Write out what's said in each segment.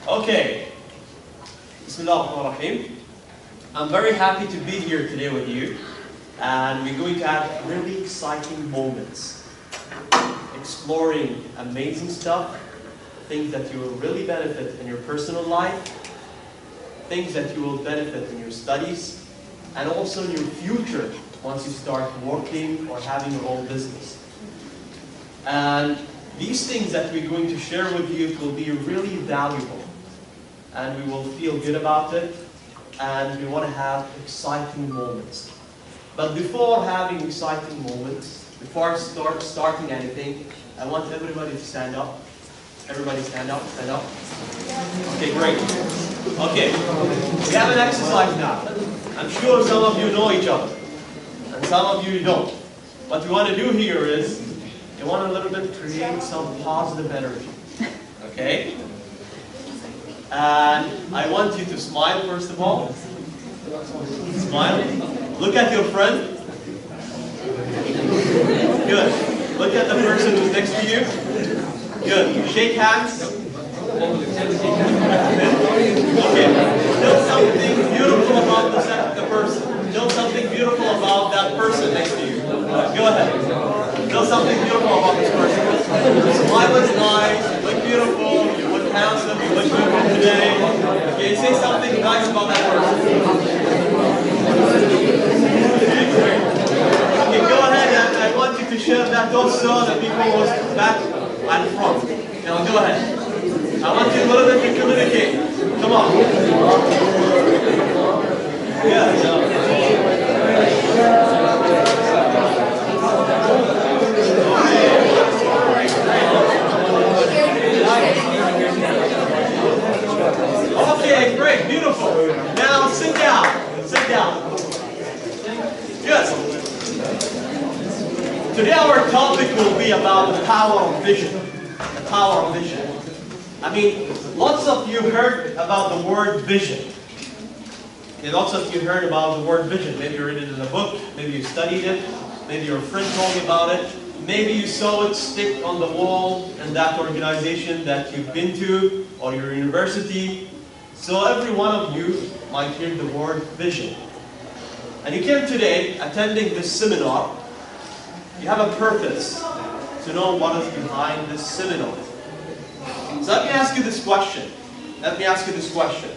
Okay. Bismillahirrahmanirrahim. I'm very happy to be here today with you, and we're going to have really exciting moments, exploring amazing stuff, things that you will really benefit in your personal life, things that you will benefit in your studies, and also in your future once you start working or having your own business. And these things that we're going to share with you will be really valuable, and we will feel good about it, and we want to have exciting moments. But before having exciting moments, before starting anything, I want everybody to stand up. Everybody stand up, stand up. Okay, great. Okay, we have an exercise now. I'm sure some of you know each other, and some of you don't. What we want to do here is, we want a little bit create some positive energy. Okay? And I want you to smile first of all. Smile. Look at your friend. Good. Look at the person who's next to you. Good. Shake hands. Okay. Tell something beautiful about the person. Tell something beautiful about that person next to you. Go ahead. Tell something beautiful about this person. Smile is nice. You look beautiful. You look handsome. You look beautiful today. Okay. Say something nice about that person. Okay. Go ahead, and I want you to share that also. The people who are back and front. Now go ahead. I want you a little bit to communicate. Come on. Yeah. Okay, great, beautiful. Now sit down. Sit down. Good. Today our topic will be about the power of vision. The power of vision. I mean, lots of you heard about the word vision. Okay, lots of you heard about the word vision. Maybe you read it in a book, maybe you studied it, maybe your friend told you about it, maybe you saw it stick on the wall in that organization that you've been to, or your university. So every one of you might hear the word vision. And you came today attending this seminar. You have a purpose to know what is behind this seminar. So let me ask you this question. Let me ask you this question.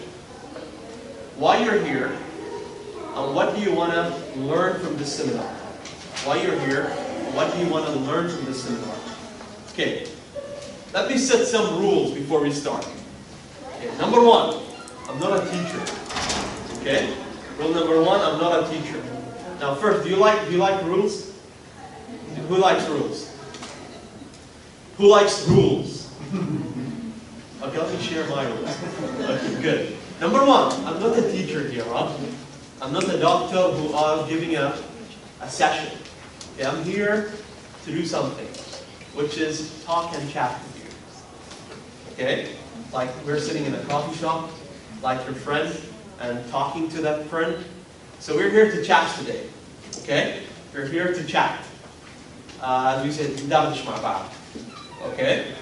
Why you're here, and what do you want to learn from this seminar? Why you're here, and what do you want to learn from this seminar? Okay, let me set some rules before we start. Okay, number one, I'm not a teacher. Okay, rule number one, I'm not a teacher. Now first, do you like rules? Who likes rules? Who likes rules? Okay, let me share my rules. Okay, good. Number one, I'm not a teacher here, huh? I'm not a doctor who are giving a session. Okay, I'm here to do something, which is talk and chat with you. Okay? Like we're sitting in a coffee shop, like your friend, and talking to that friend. So we're here to chat today. Okay? We're here to chat. As we said, ندردش مع بعض. Okay?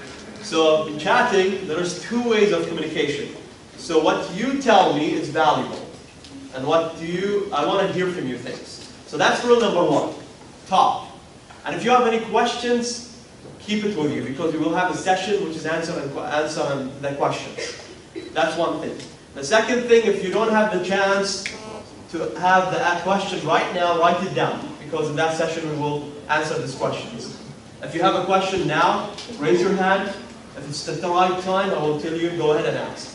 So in chatting, there's two ways of communication. So what you tell me is valuable. And I want to hear from you things. So that's rule number one. Talk. And if you have any questions, keep it with you, because we will have a session which is answer the questions. That's one thing. The second thing, if you don't have the chance to have the question right now, write it down, because in that session we will answer these questions. If you have a question now, raise your hand. If it's the right time, I will tell you, go ahead and ask.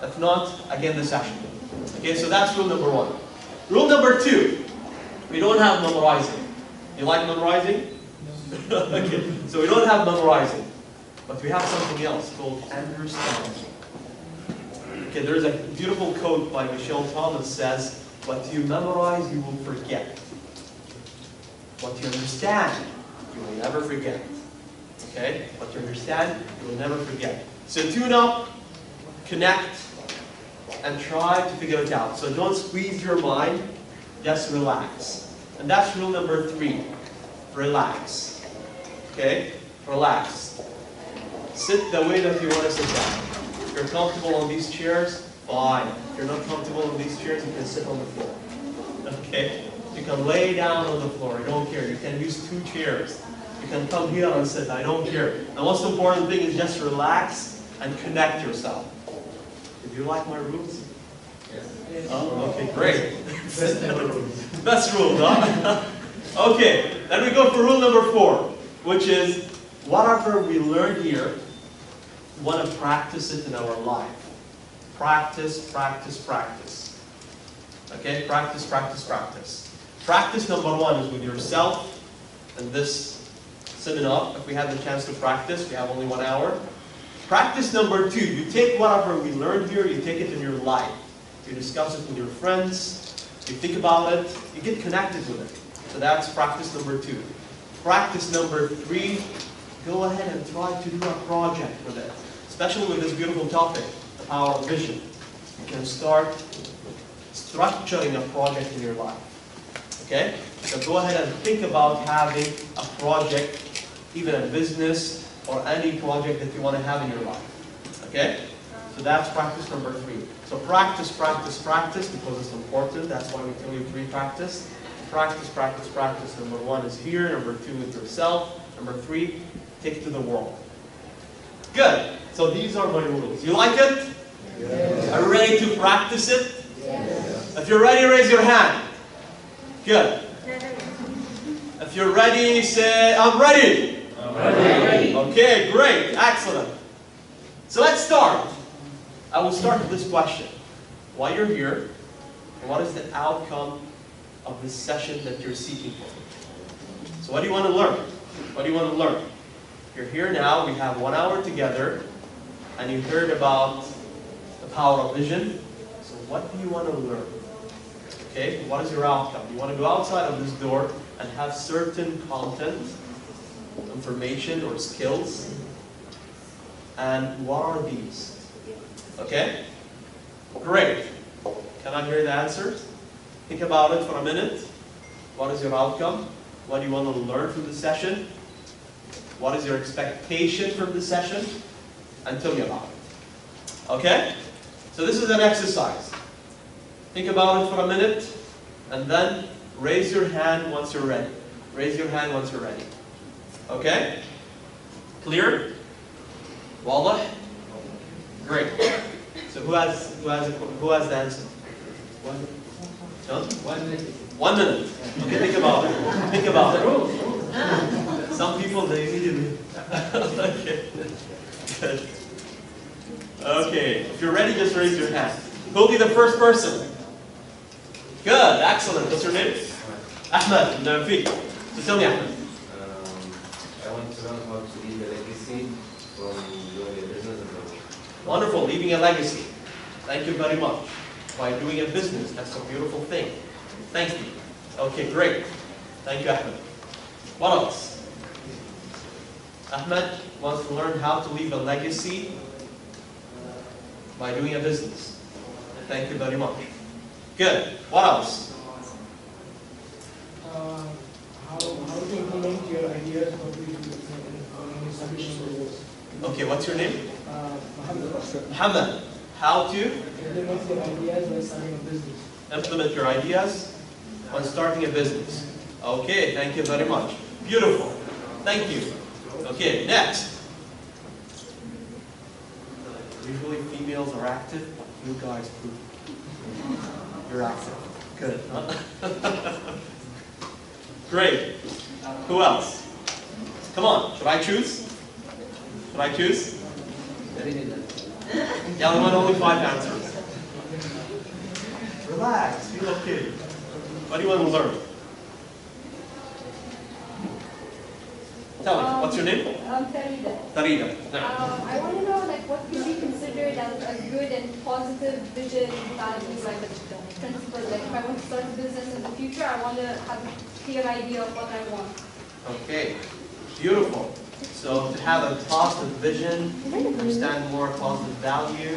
If not, again the session. Okay, so that's rule number one. Rule number two, we don't have memorizing. You like memorizing? Okay, so we don't have memorizing. But we have something else called understanding. Okay, there's a beautiful quote by Michelle Thomas says, what you memorize, you will forget. What you understand, you will never forget. Okay? What you understand, you will never forget. So tune up, connect, and try to figure it out. So don't squeeze your mind, just relax. And that's rule number three. Relax. Okay? Relax. Sit the way that you want to sit down. If you're comfortable on these chairs, fine. If you're not comfortable on these chairs, you can sit on the floor. Okay? You can lay down on the floor, I don't care. You can use 2 chairs. You can come here and sit, I don't care. And the most important thing is just relax and connect yourself. Did you like my rules? Yes. Oh, okay, great. Best rule, huh? Okay, then we go for rule number 4, which is whatever we learn here, we want to practice it in our life. Practice, practice, practice. Okay, practice, practice, practice. Practice number 1 is with yourself in this seminar. If we have the chance to practice, we have only 1 hour. Practice number 2, you take whatever we learned here, you take it in your life. You discuss it with your friends, you think about it, you get connected with it. So that's practice number 2. Practice number 3, go ahead and try to do a project with it. Especially with this beautiful topic, the power of vision. You can start structuring a project in your life. Okay? So go ahead and think about having a project, even a business, or any project that you want to have in your life. Okay? So that's practice number 3. So practice, practice, practice, because it's important. That's why we tell you 3 practice. Practice, practice, practice. Number 1 is here. Number 2 is yourself. Number 3, take it to the world. Good. So these are my rules. You like it? Yes. Are you ready to practice it? Yes. If you're ready, raise your hand. Good. If you're ready, say, I'm ready. I'm ready. Okay, great. Excellent. So let's start. I will start with this question. Why you're here, and what is the outcome of this session that you're seeking for? So what do you want to learn? What do you want to learn? You're here now, we have 1 hour together, and you heard about the power of vision. So what do you want to learn? Okay, what is your outcome? You want to go outside of this door and have certain content, information, or skills. And what are these? Okay? Great. Can I hear the answers? Think about it for a minute. What is your outcome? What do you want to learn from the session? What is your expectation from the session? And tell me about it. Okay? So this is an exercise. Think about it for a minute, and then raise your hand once you're ready. Raise your hand once you're ready. Okay? Clear? Wallah? Great. So who has the answer? 1 minute. 1 minute. Okay, think about it. Think about it. Some people, they immediately. Okay. Good. Okay. If you're ready, just raise your hand. Who'll be the first person? Good. Excellent. What's your name? Ahmed. Nafi. So tell me, Ahmed. I want to learn how to leave a legacy from doing a business approach. Wonderful. Leaving a legacy. Thank you very much. By doing a business. That's a beautiful thing. Thank you. Okay, great. Thank you, Ahmed. What else? Ahmed wants to learn how to leave a legacy by doing a business. Thank you very much. Good. What else? How to implement your ideas in submission goals. Okay, what's your name? Muhammad. Muhammad. How to Implement your ideas when starting a business. implement your ideas when starting a business. Okay, thank you very much. Beautiful. Thank you. Okay, next. Usually females are active, but you guys prove you're active. Good. Huh? Great. Who else? Come on, should I choose? Should I choose? Yeah, we want only 5 answers. Relax, feel okay. What do you want to learn? Tell me, what's your name? Tarida. Tarida. I want to know what could be considered as a good and positive vision, values, like principles. Like if I want to start a business in the future, I want to have a clear idea of what I want. Okay, beautiful. So to have a positive vision, understand more positive value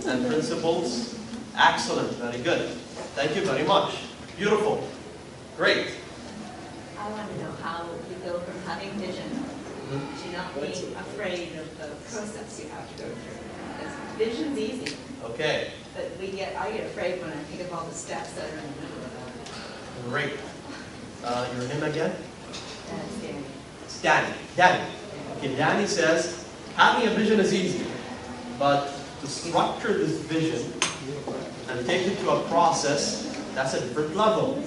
and principles. Excellent, very good. Thank you very much. Beautiful. Great. I want to know how we go from having vision to not being afraid of the process you have to go through. Because vision's easy, Okay, but I get afraid when I think of all the steps that are in the middle of that. great. Your name again? That's scary. It's Danny. Danny. Okay, Danny says, having a vision is easy, but to structure this vision and take it to a process, that's a different level.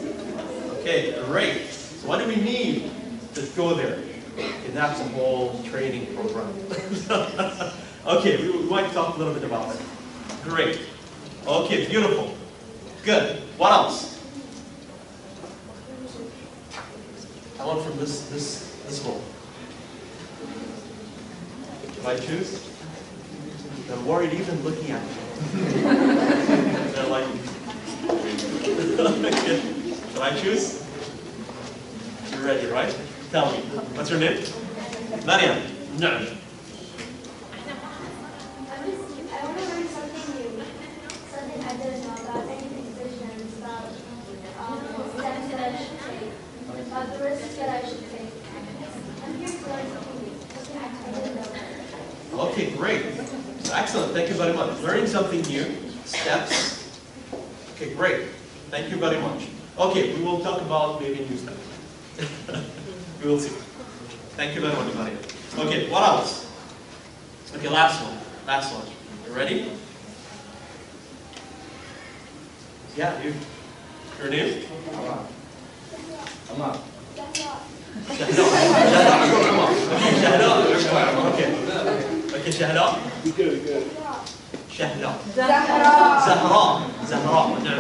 Okay, great. So what do we need to go there? Okay, that's a whole training program. Okay, we might talk a little bit about it. Great. Okay, beautiful. Good. What else? I want from this row. If I choose, they're worried even looking at me. They're like, okay. Should I choose? You're ready, right? Tell me. What's your name? Mariam. No. I want to learn something new, something I didn't know about any positions, about the steps that I should take, about the risks that I should take. I'm here to learn something new, something I didn't know about. Okay, great. Excellent. Thank you very much. Learning something new. Steps. Okay, great. Thank you very much. Okay, we will talk about maybe new steps. We will see. Thank you very much, Maria. Okay, what else? Okay, last one. Last one. You ready? Yeah, you. Your name? Amar. Shahla. Shahla. Come on. Okay, Shahla. Okay. Okay, Shahla. Good. Shahla. Zahra. Zahra. Zahra. No.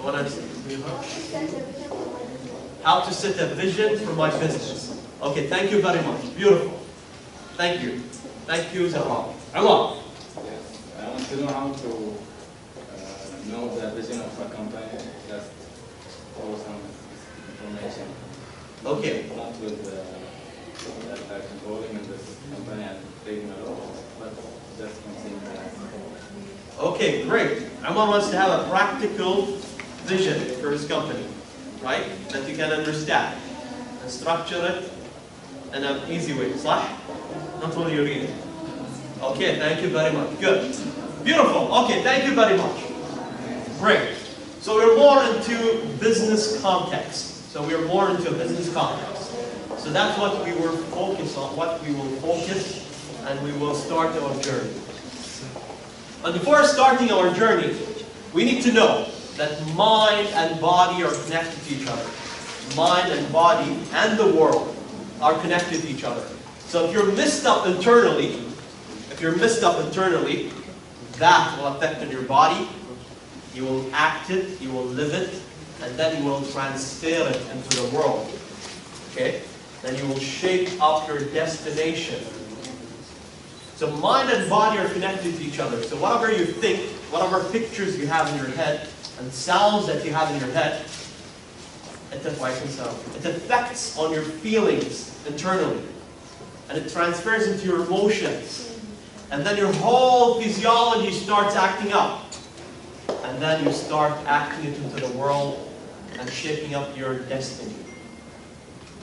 What else? How to set a vision for my business. Okay, thank you very much. Beautiful. Thank you. Thank you, Zahra. Allah. Yes, I want to know how to know the vision of a company, just for some information. Okay. Not with that involving in this company and taking a loan, but just something else. Okay, great. Amar wants to have a practical vision for his company, right? That you can understand and structure it in an easy way. صح? Not only you read it. Okay, thank you very much. Good. Beautiful. Okay, thank you very much. Great. So we're more into business context. So we're more into a business context. So that's what we were focused on, what we will focus, and we will start our journey. But before starting our journey, we need to know that mind and body are connected to each other. Mind and body and the world are connected to each other. So if you're messed up internally, that will affect on your body. You will act it, you will live it, and then you will transfer it into the world. Okay? Then you will shape up your destination. So mind and body are connected to each other. So whatever you think, whatever pictures you have in your head, and sounds that you have in your head, it affects on your feelings internally. And it transfers into your emotions. And then your whole physiology starts acting up. And then you start acting it into the world and shaping up your destiny.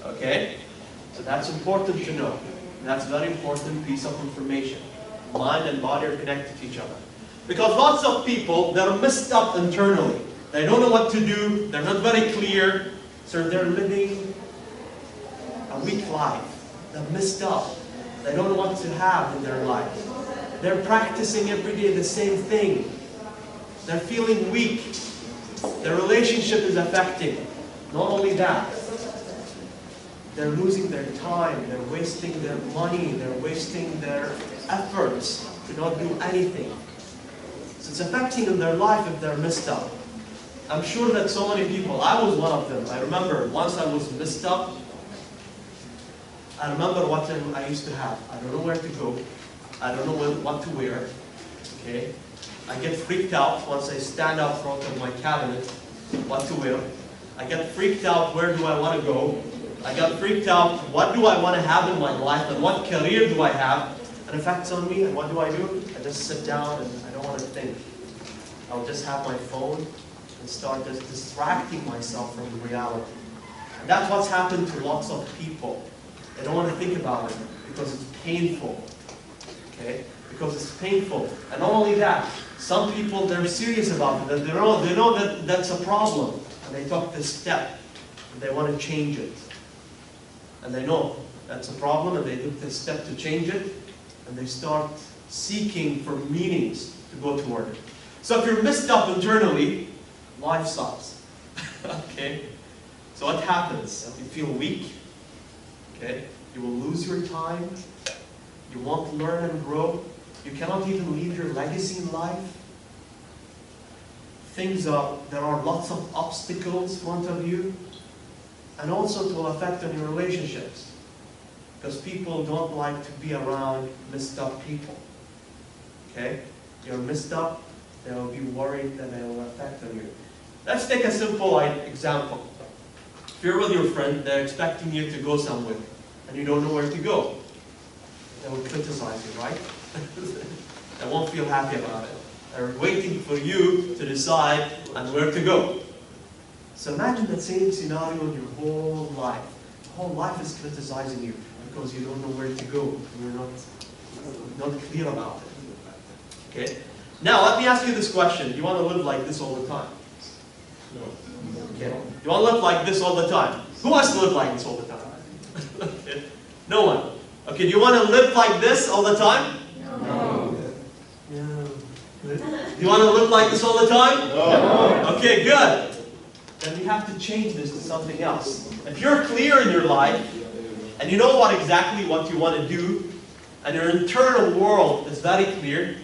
Okay? So that's important to know. That's a very important piece of information. Mind and body are connected to each other. Because lots of people, they're messed up internally. They don't know what to do. They're not very clear. So they're living a weak life. They're messed up. They don't know what to have in their life. They're practicing every day the same thing. They're feeling weak. Their relationship is affecting. Not only that, they're losing their time. They're wasting their money. They're wasting their efforts to not do anything. So it's affecting in their life if they're messed up. I'm sure that so many people, I was one of them. I remember once I was messed up. I remember what I used to have. I don't know where to go. I don't know what to wear. Okay? I get freaked out once I stand out front of my cabinet, what to wear. I get freaked out, where do I want to go? I got freaked out, what do I want to have in my life and what career do I have? And it affects on me, and what do? I just sit down and I don't want to think. I'll just have my phone and start just distracting myself from reality. And that's what's happened to lots of people. They don't want to think about it because it's painful. Okay? Because it's painful. And not only that, some people, they're serious about it. They know that that's a problem. And they took this step. And they want to change it. And they know that's a problem, and they took this step to change it. And they start seeking for meanings to go toward it. So if you're messed up internally, life sucks. Okay? So what happens? You feel weak. Okay? You will lose your time. You won't learn and grow. You cannot even leave your legacy in life. There are lots of obstacles in front of you. And also it will affect on your relationships. Because people don't like to be around messed up people. Okay? You're messed up, they will be worried that it will affect on you. Let's take a simple example. If you're with your friend, they're expecting you to go somewhere, and you don't know where to go. They will criticize you, right? They won't feel happy about it. They're waiting for you to decide on where to go. So imagine that same scenario in your whole life. The whole life is criticizing you because you don't know where to go. You're not clear about it. Okay? Now, let me ask you this question. Do you want to live like this all the time? No. Okay. Do you want to live like this all the time? Who wants to live like this all the time? Okay. No one. Okay, do you want to live like this all the time? No. Yeah. Good. Do you want to live like this all the time? No. Okay, good. Then we have to change this to something else. If you're clear in your life, and you know exactly what you want to do, and your internal world is very clear,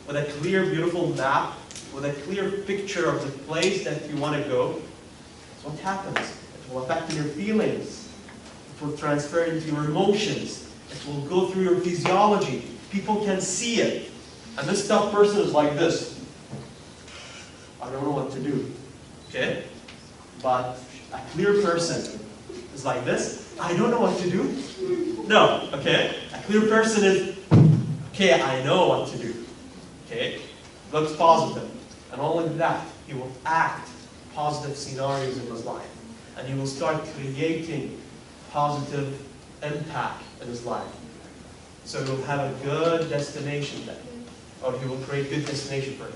with a clear, beautiful map, with a clear picture of the place that you want to go, so what happens? It will affect your feelings. It will transfer into your emotions. It will go through your physiology. People can see it. And this tough person is like this. I don't know what to do. Okay? But a clear person is like this. I don't know what to do. No. Okay? A clear person is, okay, I know what to do. Okay? Looks positive. And not only that, he will act positive scenarios in his life. And he will start creating positive impact in his life. So he will have a good destination then. Or he will create good destination for it.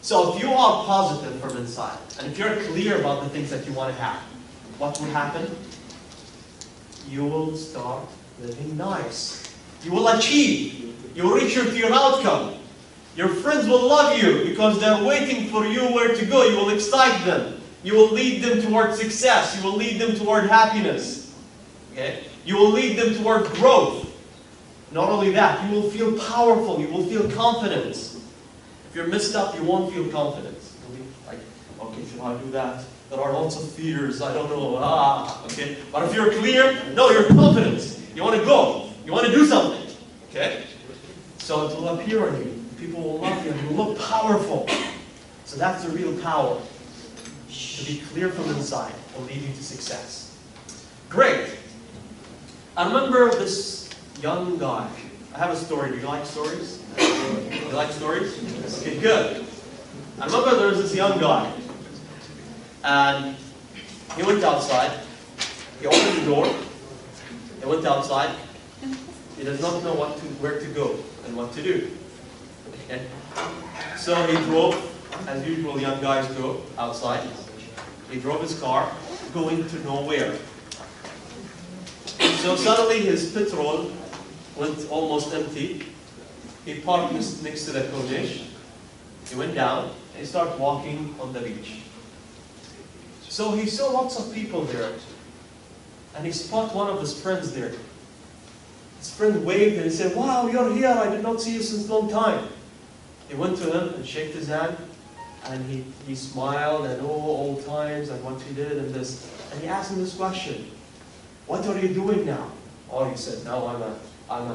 So if you are positive from inside, and if you're clear about the things that you want to have, what will happen? You will start living nice. You will achieve. You will reach your outcome. Your friends will love you because they're waiting for you where to go. You will excite them. You will lead them toward success. You will lead them toward happiness. Okay? You will lead them toward growth. Not only that, you will feel powerful. You will feel confident. If you're messed up, you won't feel confident. You'll be like, okay, should I do that? There are lots of fears. I don't know. Okay. But if you're clear, no, you're confident. You want to go. You want to do something. Okay? So it will appear on you. People will love you and you will look powerful. So that's the real power. To be clear from inside will lead you to success. Great. I remember this young guy. I have a story. Do you like stories? You like stories? Okay, good. I remember there was this young guy. And he went outside. He opened the door. He went outside. He does not know where to go and what to do. Okay. So he drove, as usual young guys go, outside. He drove his car, going to nowhere. So suddenly his petrol went almost empty. He parked next to the corniche. He went down and he started walking on the beach. So he saw lots of people there. And he spotted one of his friends there. His friend waved and he said, "Wow, you're here. I did not see you since a long time." He went to him and shook his hand. And he smiled and old times and what he did and this. And he asked him this question. "What are you doing now?" Oh, he said, "Now I'm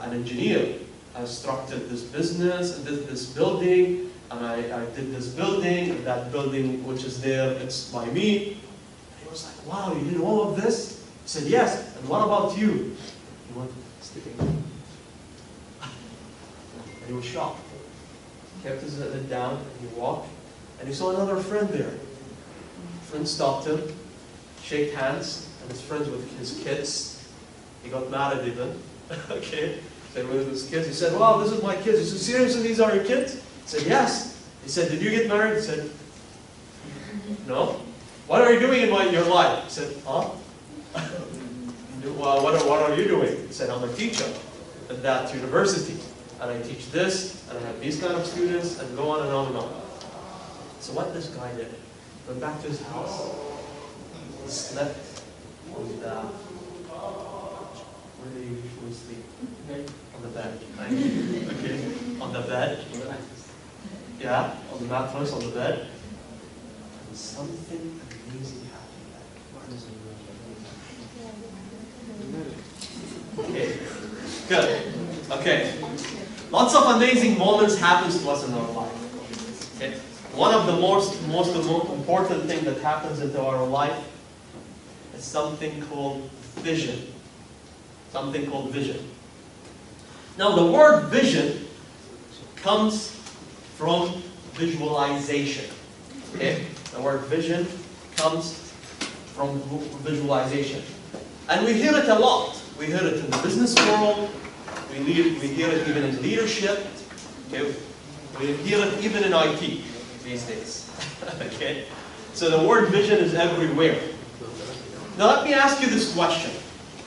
an engineer. I constructed this business and this building. And I did this building, and that building which is there, it's by me." And he was like, "Wow, you did all of this?" He said, "Yes, and what about you?" He went sleeping. And he was shocked. He kept his head down, and he walked, and he saw another friend there. Friend stopped him, shake hands, and his friends with his kids. He got mad at even. Okay? So with his kids, he said, wow, this is my kids. He said, seriously, these are your kids? He said, yes. He said, did you get married? He said, no. What are you doing in your life? He said, huh? Well, what are you doing? He said, I'm a teacher at that university. And I teach this, and I have these kind of students, and go on and on and on. So what this guy did, went back to his house, he slept on the, where do you usually sleep? On the bed. Okay? On the bed. Yeah, on the mattress, on the bed. And something amazing happened. Okay, good. Okay, lots of amazing moments happens to us in our life. Okay, one of the most important thing that happens into our life is something called vision. Something called vision. Now, the word vision comes from visualization. Okay, the word vision comes from visualization. And we hear it a lot. We hear it in the business world. We hear it even in leadership. Okay? We hear it even in IT these days. Okay? So the word vision is everywhere. Now let me ask you this question.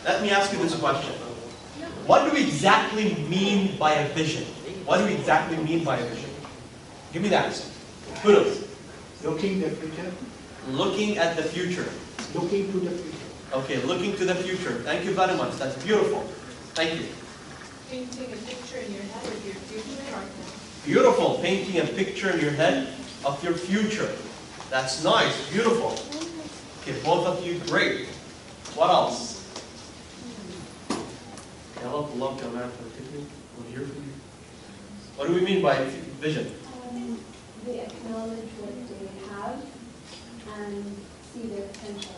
Let me ask you this question. What do we exactly mean by a vision? What do we exactly mean by a vision? Give me the answer. Kudos. Looking the future. Looking at the future. Looking to the future. Okay, looking to the future. Thank you very much. That's beautiful. Thank you. Painting a picture in your head of your future right now. Beautiful. Painting a picture in your head of your future. That's nice. Beautiful. Okay, both of you, great. What else? Hello, love your man for Polytechnic. We're here for you. What do we mean by vision? They acknowledge what they have and see their potential.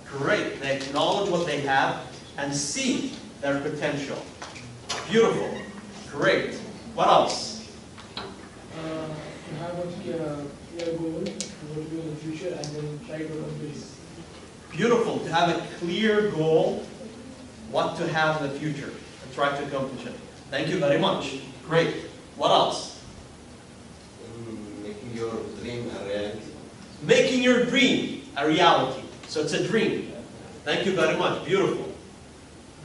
Great. They acknowledge what they have and see their potential. Beautiful. Great. What else? To have a clear goal, what to do in the future, and then try to accomplish. Beautiful. To have a clear goal, what to have in the future, and try to accomplish it. Thank you very much. Great. What else? Making your dream a reality. Making your dream a reality. So it's a dream. Thank you very much. Beautiful.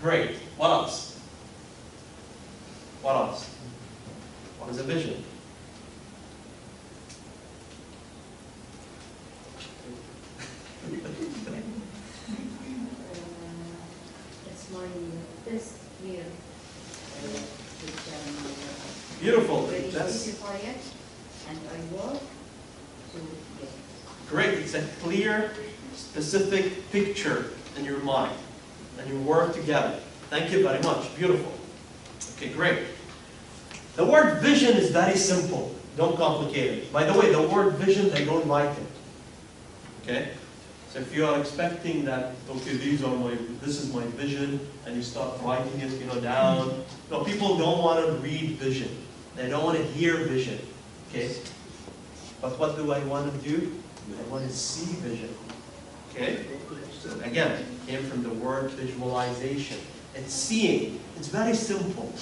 Great. What else? What else? What is a vision? It's my best year. Beautiful. Very That's specify it, and I work to get it. great. It's a clear, specific picture in your mind. And you work together. Thank you very much. Beautiful. Okay, great. The word vision is very simple. Don't complicate it. By the way, the word vision, they don't write it. Okay? So if you are expecting that, okay, this is my vision, and you start writing it, down. No, people don't want to read vision. They don't want to hear vision. Okay? But what do I want to do? I want to see vision. Okay? So again, it came from the word visualization. It's seeing. It's very simple.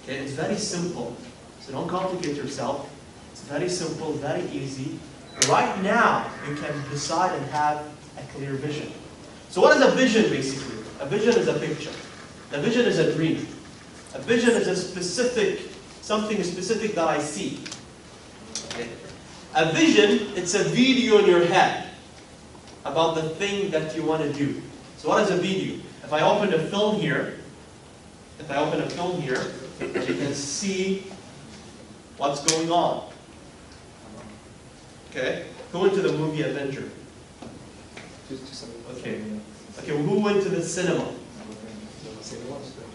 Okay? It's very simple. So don't complicate yourself. It's very simple, very easy. Right now, you can decide and have a clear vision. So what is a vision, basically? A vision is a picture. A vision is a dream. A vision is a something specific that I see. Okay? A vision, it's a video in your head about the thing that you want to do. So what is a video? If I open a film here, you can see what's going on. Okay? Who went to the movie Avenger? Okay. Okay, who went to the cinema?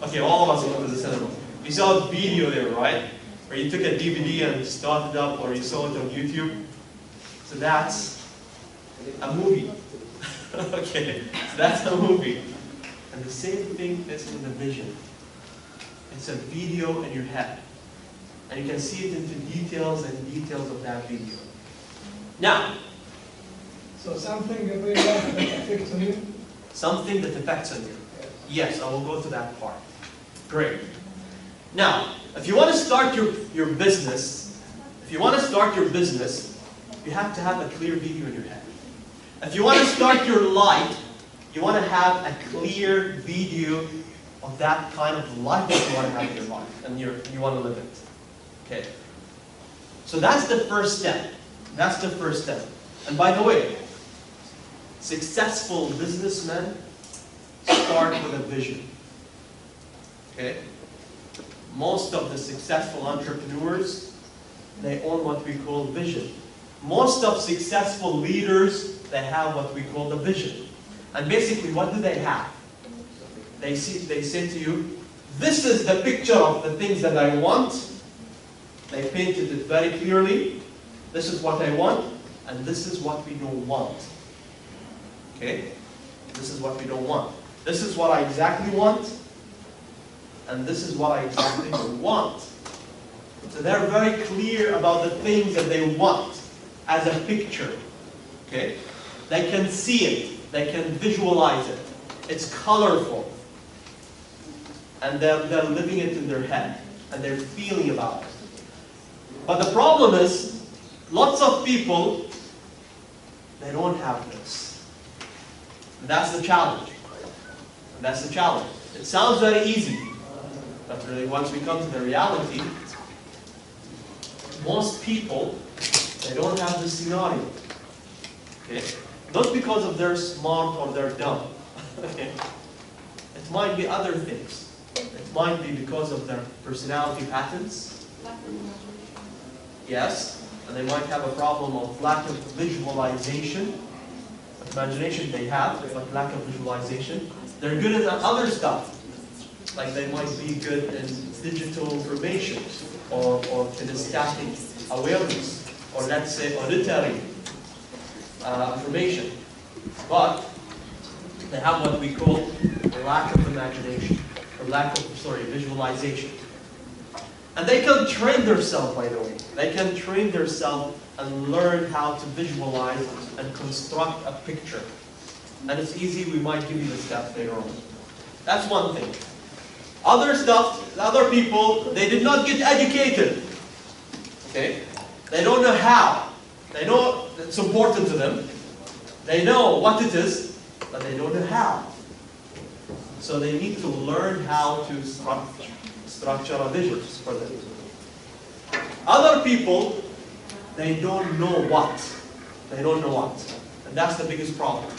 Okay, all of us went to the cinema. You saw a video there, right? Or you took a DVD and started up, or you saw it on YouTube. So that's a movie. Okay, so that's a movie. And the same thing is in the vision. It's a video in your head. And you can see it into details and details of that video. Now, So something very much that affects on you. something that affects on you. Yes, I will go to that part. Great. Now, if you want to start your business, you have to have a clear video in your head. If you want to start your life, you want to have a clear video of that kind of life that you want to have in your life, and you want to live it. Okay. So that's the first step. That's the first step. And by the way, successful businessmen start with a vision. Okay? Most of the successful entrepreneurs, they own what we call vision. Most of successful leaders, they have what we call the vision. And basically, what do they have? They say to you, this is the picture of the things that I want. They painted it very clearly. This is what I want, and this is what we don't want. Okay? This is what we don't want. This is what I exactly want, and this is what I exactly don't want. So they're very clear about the things that they want as a picture. Okay? They can see it. They can visualize it. It's colorful. And they're living it in their head. And they're feeling about it. But the problem is, lots of people, they don't have this. And that's the challenge. And that's the challenge. It sounds very easy. But really, once we come to the reality, most people, they don't have this scenario. Okay? Not because of they're smart or they're dumb. Okay? It might be other things. It might be because of their personality patterns. Yes, and they might have a problem of lack of visualization. Imagination they have, but lack of visualization. They're good at other stuff. Like they might be good in digital information, or kinesthetic awareness, or let's say auditory information. But they have what we call lack of imagination, or visualization. And they can train themselves, by the way. They can train themselves and learn how to visualize and construct a picture. And it's easy, we might give you the steps later on. That's one thing. Other stuff, other people, they did not get educated. Okay? They don't know how. They know it's important to them. They know what it is, but they don't know how. So they need to learn how to structure a vision for them. Other people, they don't know what. They don't know what. And that's the biggest problem.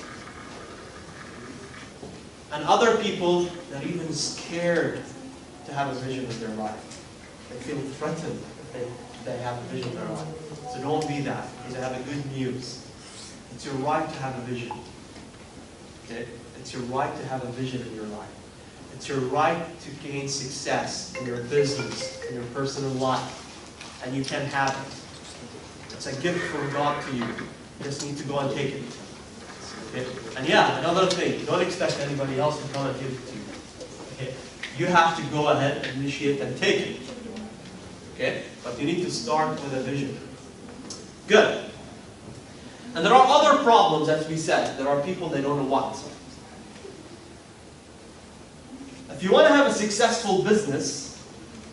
And other people, they're even scared to have a vision of their life. They feel threatened if they have a vision of their life. So don't be that. You have a good news. It's your right to have a vision. Okay? It's your right to have a vision in your life. It's your right to gain success in your business, in your personal life. And you can have it. It's a gift from God to you. You just need to go and take it. Okay? And yeah, another thing, don't expect anybody else to come and give it to you. Okay? You have to go ahead and initiate and take it. Okay? But you need to start with a vision. Good. And there are other problems, as we said. There are people, they don't know what. If you want to have a successful business,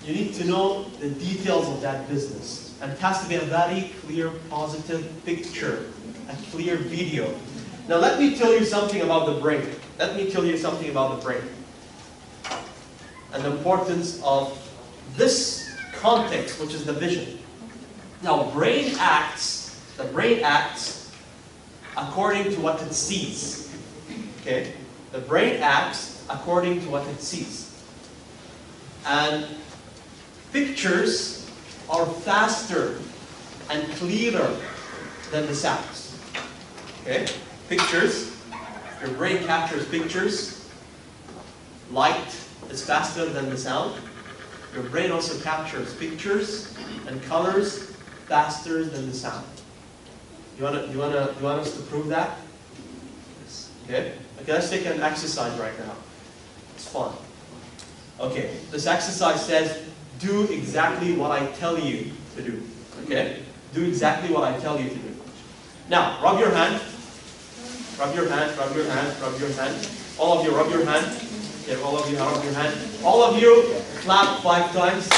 you need to know the details of that business. And it has to be a very clear, positive picture, a clear video. Now let me tell you something about the brain. Let me tell you something about the brain. And the importance of this context, which is the vision. Now, the brain acts according to what it sees. Okay? The brain acts according to what it sees. And pictures are faster and clearer than the sounds. Okay? Pictures, your brain captures pictures. Light is faster than the sound. Your brain also captures pictures and colors faster than the sound. You want us to prove that? Yes. Okay? Okay, let's take an exercise right now. It's fun. Okay, this exercise says, do exactly what I tell you to do. Okay? Do exactly what I tell you to do. Now, rub your hand. Rub your hand, rub your hand, rub your hand. All of you, rub your hand. Okay, all of you, rub your hand. All of you, clap 5 times.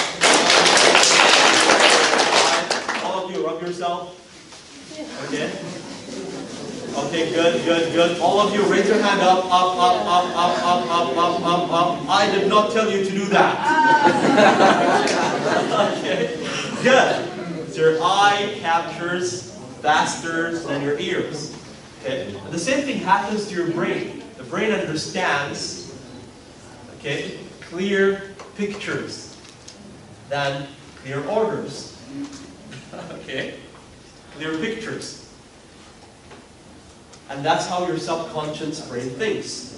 All of you, rub yourself. Okay. Okay, good, good, good. All of you, raise your hand up, up, up, up, up, up, up, up, up, up. I did not tell you to do that. Okay, good. So your eye captures faster than your ears. Okay. And the same thing happens to your brain. The brain understands, okay, clear pictures than clear orders. Okay, clear pictures. And that's how your subconscious brain thinks.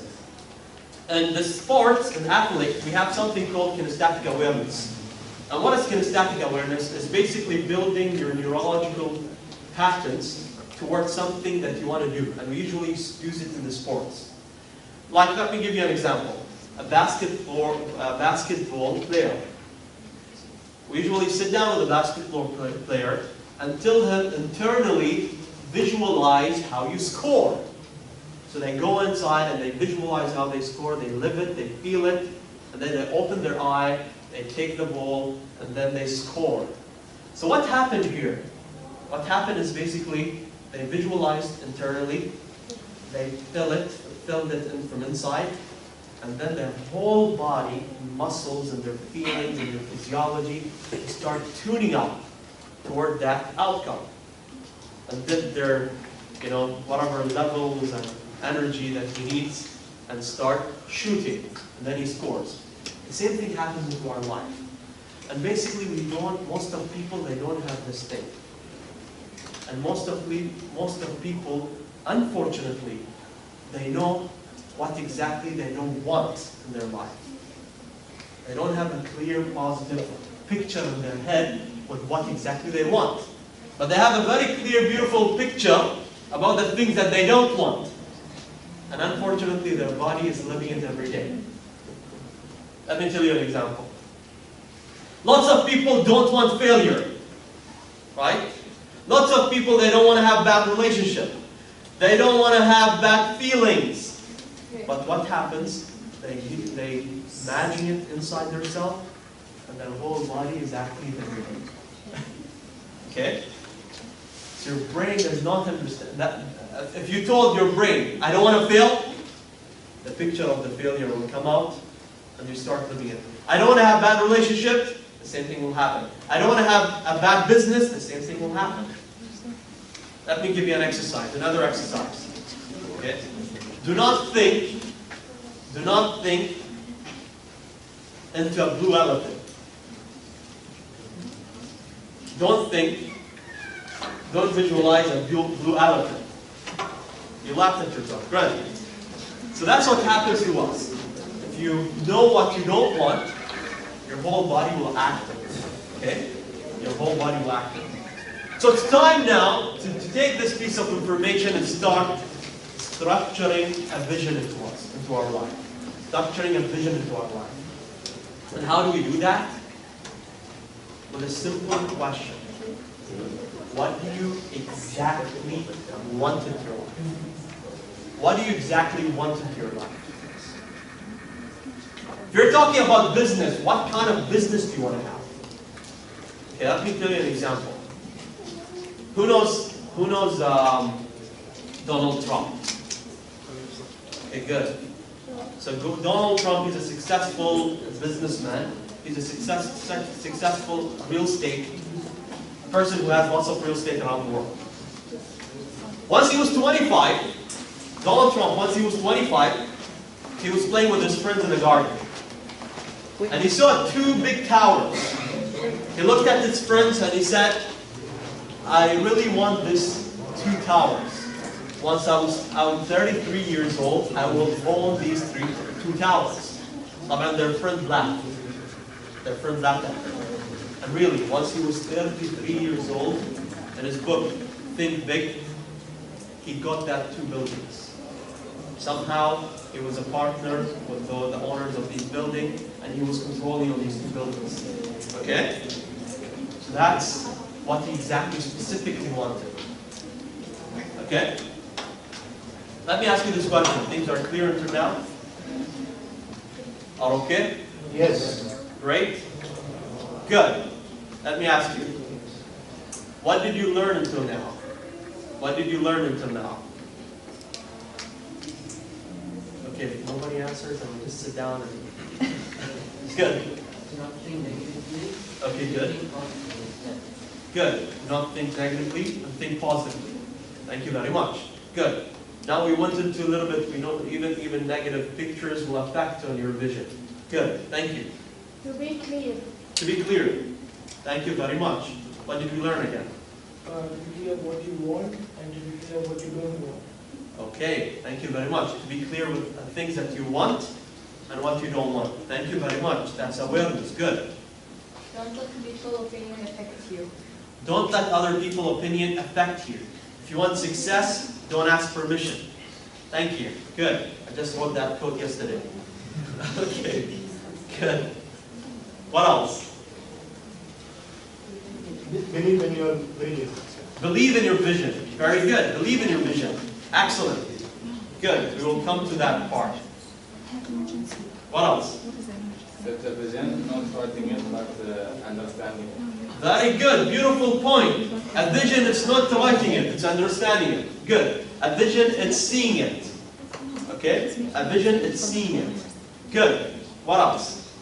And the sports and athletics, we have something called kinesthetic awareness. And what is kinesthetic awareness? It's basically building your neurological patterns towards something that you want to do. And we usually use it in the sports. Like, let me give you an example. A basketball player. We usually sit down with a basketball player and tell him internally visualize how you score. So they go inside and they visualize how they score, they live it, they feel it, and then they open their eye, they take the ball, and then they score. So what happened here? What happened is basically they visualized internally, they filled it in from inside, and then their whole body, muscles and their feelings and their physiology start tuning up toward that outcome. And then their, whatever levels and energy that he needs, and start shooting, and then he scores. The same thing happens with our life. And basically most of people, they don't have this thing. And most of people, unfortunately, they know what exactly they don't want in their life. They don't have a clear, positive picture in their head with what exactly they want. But they have a very clear, beautiful picture about the things that they don't want. And unfortunately, their body is living it every day. Let me tell you an example. Lots of people don't want failure, right? Lots of people, they don't want to have bad relationship. They don't want to have bad feelings. But what happens? They imagine it inside themselves, and their whole body is acting every day. Okay? So your brain does not understand that. If you told your brain, I don't want to fail, the picture of the failure will come out, and you start living it. I don't want to have bad relationship, the same thing will happen. I don't want to have a bad business, the same thing will happen. Let me give you an exercise, another exercise. Okay? Do not think into a blue elephant. Don't visualize a blue elephant. You laughed at yourself. Great. So that's what happens to us. If you know what you don't want, your whole body will act it. Okay? Your whole body will act it. So it's time now to take this piece of information and start structuring a vision into our life. Structuring a vision into our life. And how do we do that? With a simple question. What do you exactly want in your life? What do you exactly want in your life? If you're talking about business, what kind of business do you want to have? Okay, let me tell you an example. Who knows Donald Trump? Okay, good. So Donald Trump is a successful businessman. He's a successful real estate person who has lots of real estate around the world. Once he was 25, Donald Trump, once he was 25, he was playing with his friends in the garden. And he saw 2 big towers. He looked at his friends and he said, I really want these 2 towers. Once I'm 33 years old, I will own these 2 towers. And their friends laughed. Their friends laughed at him. And really, once he was 33 years old, in his book, Think Big, he got that 2 buildings. Somehow, he was a partner with the owners of these buildings, and he was controlling on these 2 buildings. Okay? So that's what he exactly specifically wanted. Okay? Let me ask you this question. Things are clear until now? Are okay? Yes. Great. Good. Let me ask you. What did you learn until now? What did you learn until now? Okay, if nobody answers, I'm going to just sit down and... Good. Not think negatively. Okay, good. Think positively. Good. Not think negatively and think positively. Thank you very much. Good. Now we went into a little bit, we know even negative pictures will affect on your vision. Good. Thank you. To be clear. To be clear. Thank you very much. What did we learn again? To be clear what you want and to be clear what you don't want. Okay. Thank you very much. To be clear with the things that you want and what you don't want. Thank you very much. That's awareness. Good. Don't let people's opinion affect you. Don't let other people's opinion affect you. If you want success, don't ask permission. Thank you. Good. I just wrote that quote yesterday. Okay. Good. What else? Believe in your vision. Believe in your vision. Very good. Believe in your vision. Excellent. Good. We will come to that part. What else? Set a vision, not fighting it, but understanding it. Very good. Beautiful point. A vision is not writing it, it's understanding it. Good. A vision, it's seeing it. Okay? A vision, it's seeing it. Good. What else?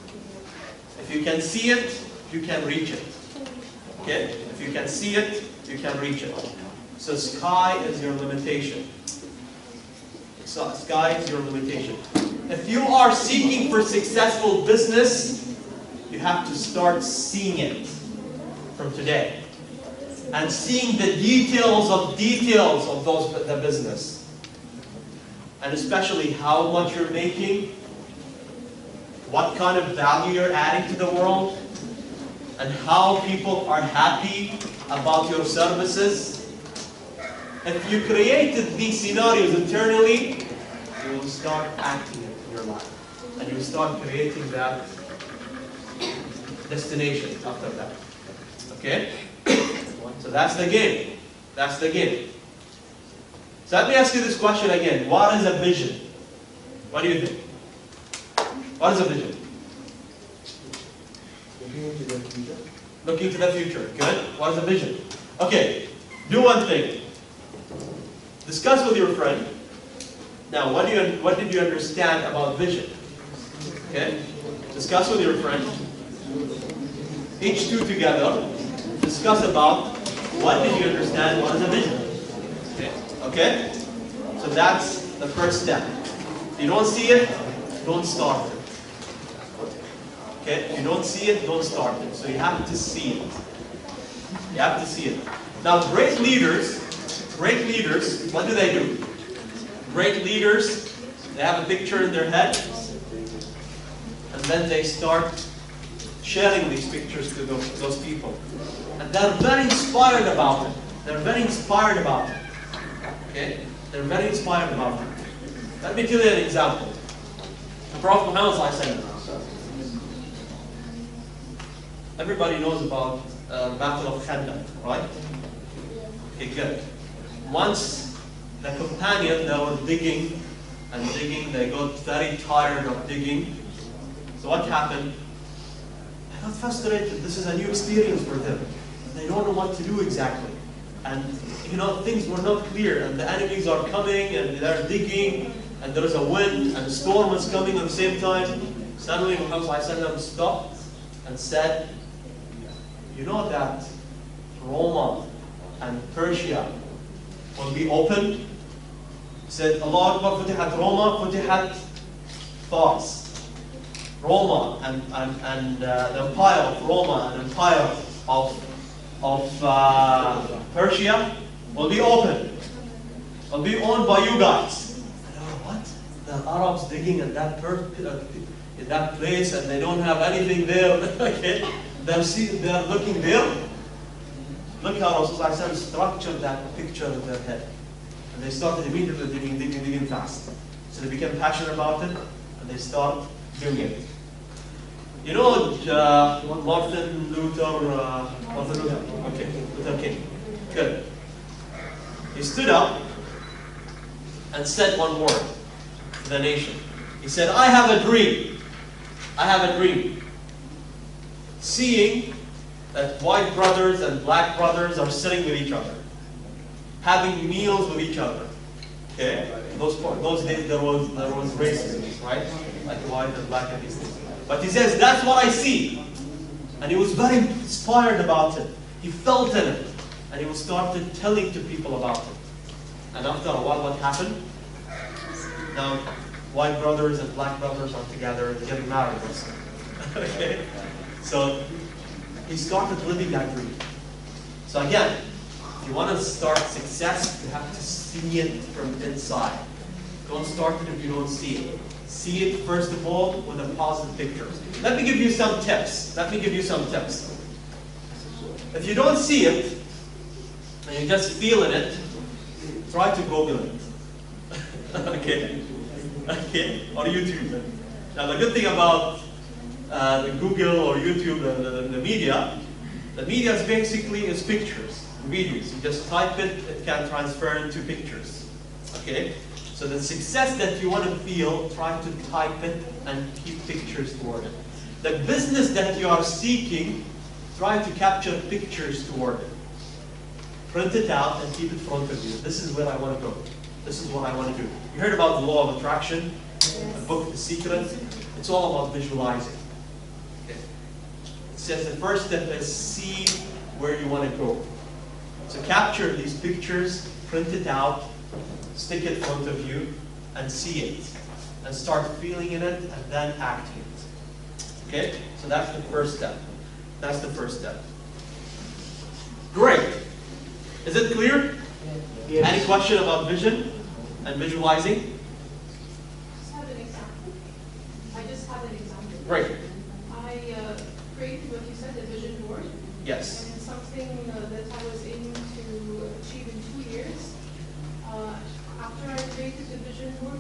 If you can see it, you can reach it. Okay? If you can see it, you can reach it. So sky is your limitation. So sky is your limitation. If you are seeking for successful business, you have to start seeing it from today. And seeing the details of the business. And especially how much you're making, what kind of value you're adding to the world, and how people are happy about your services. If you created these scenarios internally, you will start acting it in your life. And you will start creating that destination after that. Okay? So that's the game. That's the game. So let me ask you this question again. What is a vision? What do you think? What is a vision? Looking into the future. Looking to the future. Good. What is a vision? Okay. Do one thing. Discuss with your friend. Now, what did you understand about vision? Okay. Discuss with your friend. Each two together. Discuss about what did you understand, what is a vision. Okay? Okay? So that's the first step. If you don't see it, don't start it. Okay? If you don't see it, don't start it. So you have to see it. You have to see it. Now great leaders, what do? Great leaders, they have a picture in their head, and then they start sharing these pictures to those people. And they're very inspired about it. They're very inspired about it. Okay? They're very inspired about it. Let me tell you an example. The Prophet Muhammad said, everybody knows about the Battle of Khandaq, right? Okay, good. Once the companions, they were digging and digging, they got very tired of digging. So what happened? They got frustrated. This is a new experience for them. They don't know what to do exactly. And things were not clear, and the enemies are coming, and they're digging, and there's a wind, and a storm is coming at the same time. Suddenly Muhammad ﷺ stopped and said, you know that Rome and Persia will be opened? He said, Allah Akbar, Futihat Roma, Futihat Fars. Roma and the empire of Roma and empire of Persia will be open. Will be owned by you guys. What? The Arabs digging in that place and they don't have anything there. Okay? They're looking there. Look how Rasulullah structured that picture in their head. And they started immediately digging fast. So they became passionate about it and they start doing it. You know Martin Luther King. Good. He stood up and said one word to the nation. He said, I have a dream. I have a dream. Seeing that white brothers and black brothers are sitting with each other, having meals with each other. Okay? Those days there was racism, right? Like white and black and these things. But he says, that's what I see. And he was very inspired about it. He felt in it. And he started telling to people about it. And after a while, what happened? Now, white brothers and black brothers are together and getting married also. Okay? So, he started living that dream. So again, if you want to start success, you have to see it from inside. Don't start it if you don't see it. See it, first of all, with a positive picture. Let me give you some tips. If you don't see it, and you just feel in it, try to Google it. Okay? Okay? Or YouTube. Now the good thing about the Google or YouTube, the media is basically pictures, videos. You just type it, it can transfer into pictures. Okay? So the success that you want to feel, try to type it and keep pictures toward it. The business that you are seeking, try to capture pictures toward it. Print it out and keep it in front of you. This is where I want to go. This is what I want to do. You heard about the law of attraction, the book The Secret. It's all about visualizing. Okay. It says the first step is see where you want to go. So capture these pictures, print it out, stick it in front of you, and see it. And start feeling in it, and then acting it. Okay? So that's the first step. That's the first step. Great. Is it clear? Yes. Any question about vision and visualizing? I just have an example. Great. I created what you said, a vision board. Yes. And it's something that I was aiming to achieve in 2 years. After I created the vision board,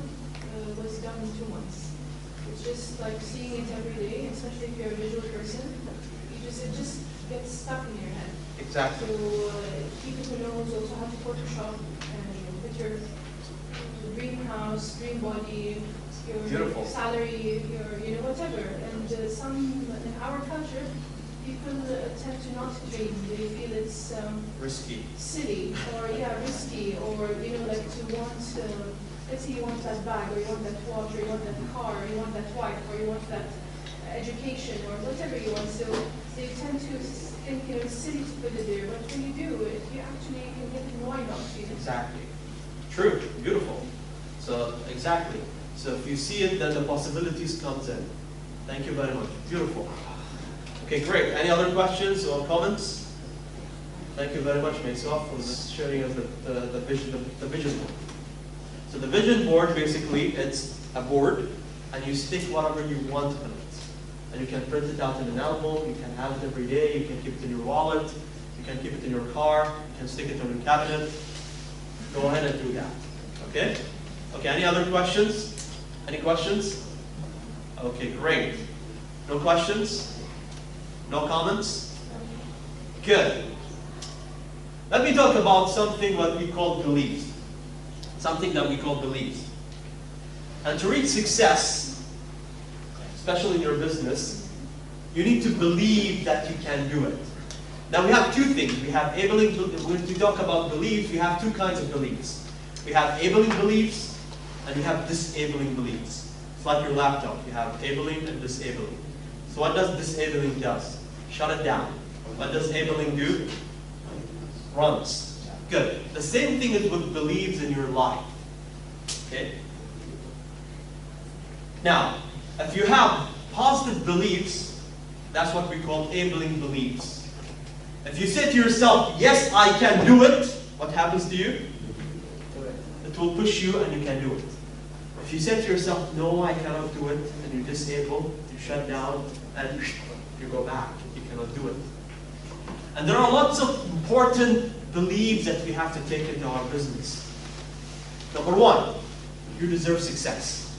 was done in 2 months. It's just like seeing it every day, especially if you're a visual person. It just gets stuck in your head. Exactly. So people who knows also how to Photoshop and put your dream house, dream body, your Beautiful. salary, your whatever. And in our culture, people tend to not dream. They feel it's Risky. silly or risky, or like to want. Let's say you want that bag, or you want that watch, or you want that car, or you want that wife, or you want that education, or whatever you want. So they tend to think it's silly to put it there, but when you do it, you actually can get it. Why not? Exactly. True. Beautiful. So exactly. So if you see it, then the possibilities comes in. Thank you very much. Beautiful. Okay, great. Any other questions or comments? Thank you very much, Mesof, for sharing us the vision board. So the vision board, basically, it's a board, and you stick whatever you want on it. And you can print it out in an album, you can have it every day, you can keep it in your wallet, you can keep it in your car, you can stick it on your cabinet. Go ahead and do that. Okay? Okay, any other questions? Any questions? Okay, great. No questions? No comments? Good. Let me talk about something what we call beliefs. Something that we call beliefs. And to reach success, especially in your business, you need to believe that you can do it. Now we have two things. We have enabling, when we talk about beliefs, we have two kinds of beliefs. We have enabling beliefs, and we have disabling beliefs. It's like your laptop. You have enabling and disabling. So what does disabling do? Shut it down. What does enabling do? Runs. Good. The same thing is with beliefs in your life. Okay? Now, if you have positive beliefs, that's what we call enabling beliefs. If you say to yourself, yes, I can do it, what happens to you? It will push you and you can do it. If you say to yourself, no, I cannot do it, and you disable, you shut down, and you go back. You cannot do it. And there are lots of important beliefs that we have to take into our business. Number one, you deserve success.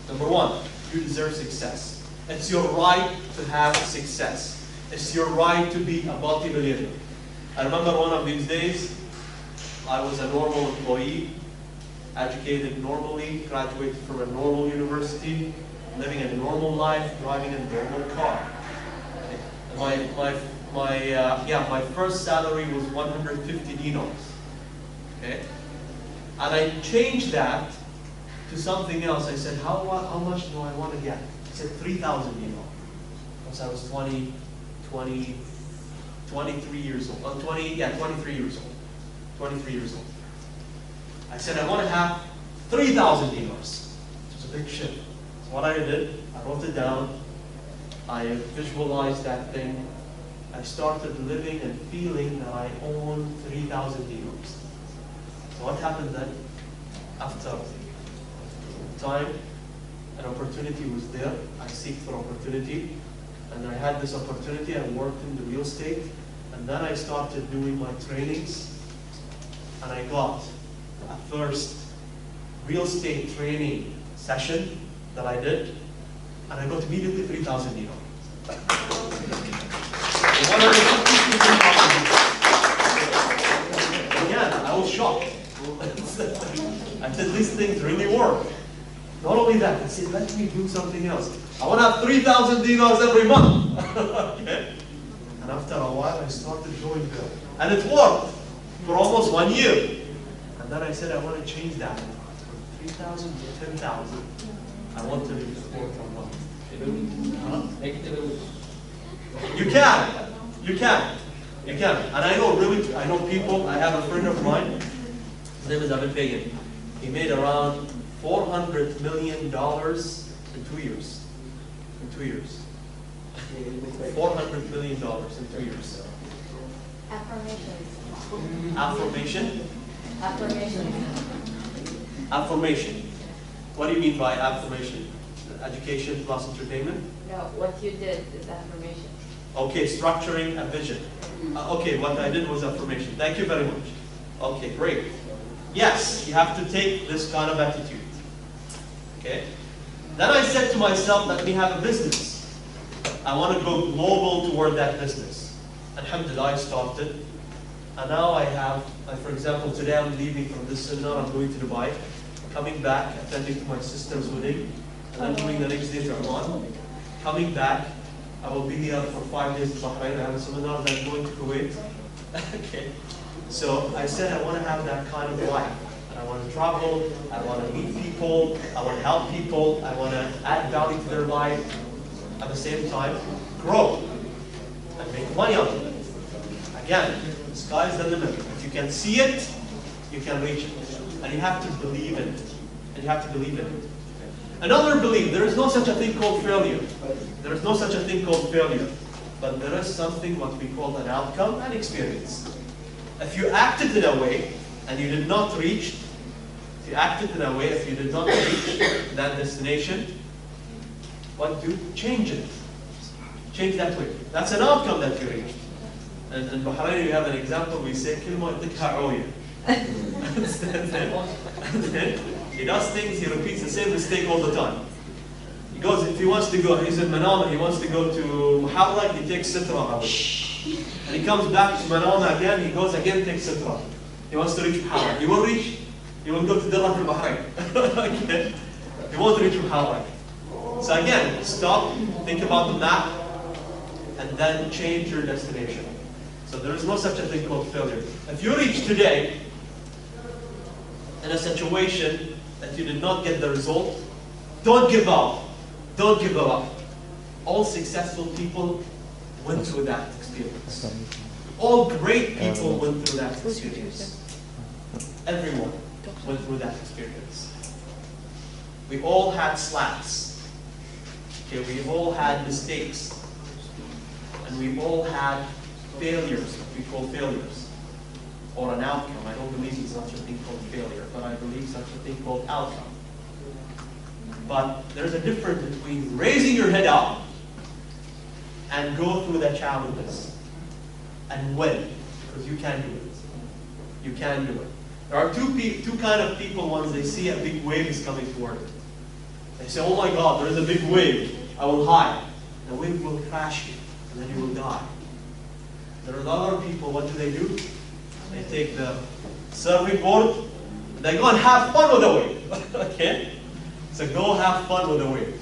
Number one, you deserve success. It's your right to have success. It's your right to be a multi-millionaire. I remember one of these days, I was a normal employee, educated normally, graduated from a normal university, living a normal life, driving a normal car. My first salary was 150 dinars. Okay? And I changed that to something else. I said, how much do I want to get? I said 3,000 dinars. Because I was 23 years old. 23 years old. 23 years old. I said, I want to have 3,000 dinars. It was a big shift. So what I did, I wrote it down. I visualized that thing. I started living and feeling that I own 3,000 dinars. So what happened then? After time, an opportunity was there. I seeked for opportunity. And I had this opportunity. I worked in the real estate. And then I started doing my trainings. And I got a first real estate training session that I did. And I got immediately 3,000 dinars. Again, I was shocked. I said, these things really work. Not only that, I said, let me do something else. I want to have 3,000 dinars every month. Okay? And after a while, I started going there. And it worked for almost 1 year. And then I said, I want to change that. From 3,000 to 10,000. I want to live 4 per month. You can. You can. You can. And I know people. I have a friend of mine. His name is Abel Fagan. He made around $400 million in 2 years. In 2 years. $400 million in 2 years. Affirmations. Affirmation? Affirmation. Affirmation. What do you mean by affirmation? Education plus entertainment? No, what you did is affirmation. Okay, structuring a vision. Okay, what I did was affirmation. Thank you very much. Okay, great. Yes, you have to take this kind of attitude. Okay? Then I said to myself, let me have a business. I want to go global toward that business. Alhamdulillah, I started. And now I have, for example, today I'm leaving from this seminar, I'm going to Dubai, coming back, attending to my sister's wedding, and then doing the next day to Oman. Coming back, I will be here for 5 days in Bahrain. I have a seminar, then going to Kuwait. Okay. So I said I want to have that kind of life. I want to travel, I want to meet people, I want to help people, I want to add value to their life. At the same time, grow and make money out of it. Again, the sky is the limit. If you can see it, you can reach it. And you have to believe in it. And you have to believe in it. Another belief, there is no such a thing called failure. There is no such a thing called failure. But there is something what we call an outcome and experience. If you acted in a way and you did not reach, if you acted in a way, if you did not reach that destination, what do? Change it. Change that way. That's an outcome that you reached. And in Bahrain, we have an example. We say, "Kilma itikha." He does things. He repeats the same mistake all the time. He goes. If he wants to go, he's in Manama. He wants to go to Muharraq. He takes Sitra. And he comes back to Manama again. He goes again, takes Sitra. He wants to reach Muharraq. He will reach. He will go to Dirrat al-Bahrain. Okay. He won't reach Muharraq. So again, stop, think about the map, and then change your destination. So there is no such a thing called failure. If you reach today in a situation that you did not get the result, don't give up. Don't give up. All successful people went through that experience. All great people went through that experience. Everyone went through that experience. We all had slaps. Okay, we've all had mistakes. And we've all had failures, what we call failures. Or an outcome. I don't believe in such a thing called failure, but I believe such a thing called outcome. But there's a difference between raising your head up and go through the challenges and win, because you can do it. You can do it. There are two kind of people once they see a big wave is coming toward it. They say, oh my God, there is a big wave. I will hide. The wave will crash you, and then you will die. There are other people, what do? They take the surfing board, Then go and have fun with the wave. Okay? So go have fun with the wave.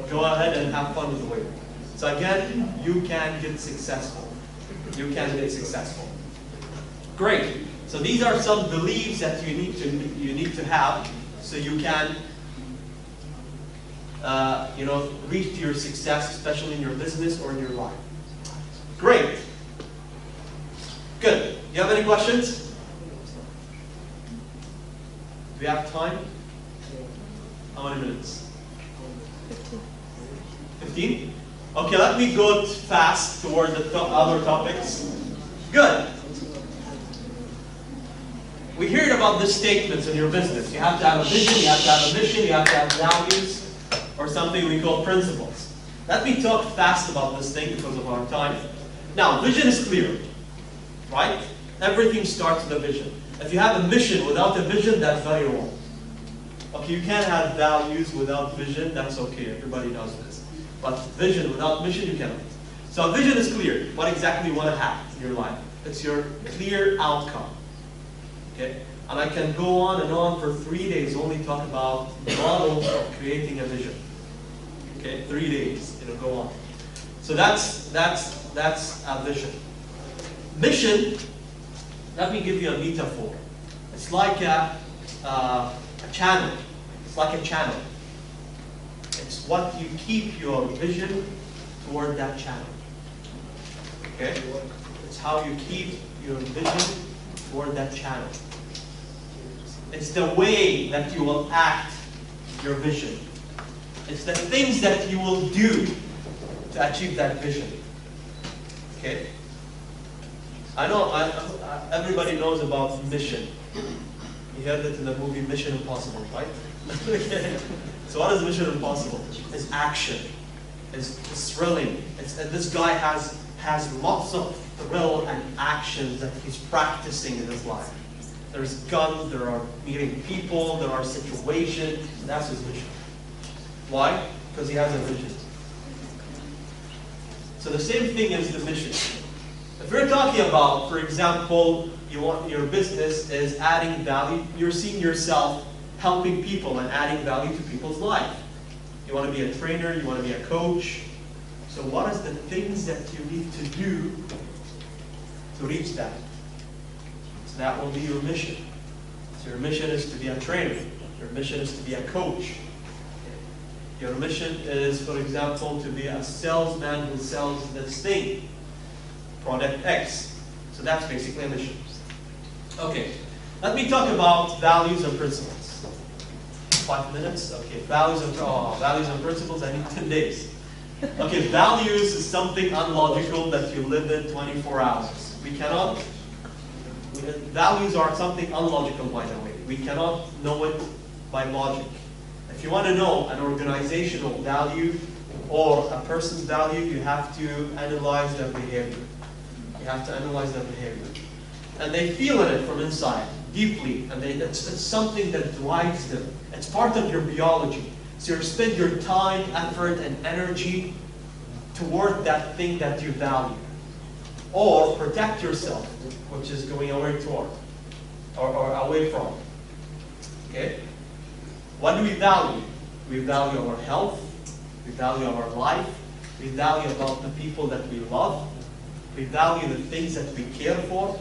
Go ahead and have fun with the wave. So again, you can get successful. You can get successful. Great. So these are some beliefs that you need to have so you can reach your success, especially in your business or in your life. Great. Good. Do you have any questions? Do we have time? How many minutes? 15? Okay, let me go fast toward the other topics. Good. We heard about the statements in your business. You have to have a vision, you have to have a mission, you have to have values, or something we call principles. Let me talk fast about this thing because of our time. Now, vision is clear, right? Everything starts with a vision. If you have a mission without a vision, that's very wrong. Okay, you can't have values without vision, that's okay, everybody knows this. But vision without mission, you cannot. So vision is clear, what exactly you want to have in your life. It's your clear outcome. Okay? And I can go on and on for 3 days, only talk about models of creating a vision. Okay, 3 days, go on. So that's a vision. Mission, let me give you a metaphor. It's like a channel. It's like a channel. It's what you keep your vision toward that channel. Okay? It's how you keep your vision toward that channel. It's the way that you will act your vision. It's the things that you will do to achieve that vision. Okay? I know everybody knows about mission. You heard it in the movie Mission Impossible, right? Okay. So what is Mission Impossible? It's action. It's thrilling. This guy has lots of thrill and actions that he's practicing in his life. There's guns, there are meeting people, there are situations. That's his mission. Why? Because he has a vision. So the same thing is the mission. If we're talking about, for example, your business is adding value, you're seeing yourself helping people and adding value to people's life. You want to be a trainer, you want to be a coach. So what is the things that you need to do to reach that? So that will be your mission. So your mission is to be a trainer. Your mission is to be a coach. Your mission is, for example, to be a salesman who sells this thing, product X. So that's basically a mission. Okay, let me talk about values and principles. 5 minutes? Okay, values and principles, I need 10 days. Okay, values is something unlogical that you live in 24 hours. Values are something unlogical, by the way. We cannot know it by logic. If you want to know an organizational value or a person's value, you have to analyze their behavior. You have to analyze their behavior. And they feel it from inside, deeply, and it's something that drives them. It's part of your biology. So you spend your time, effort, and energy toward that thing that you value. Or protect yourself, which is going away toward, or away from. Okay? What do we value? We value our health, we value our life, we value about the people that we love, we value the things that we care for.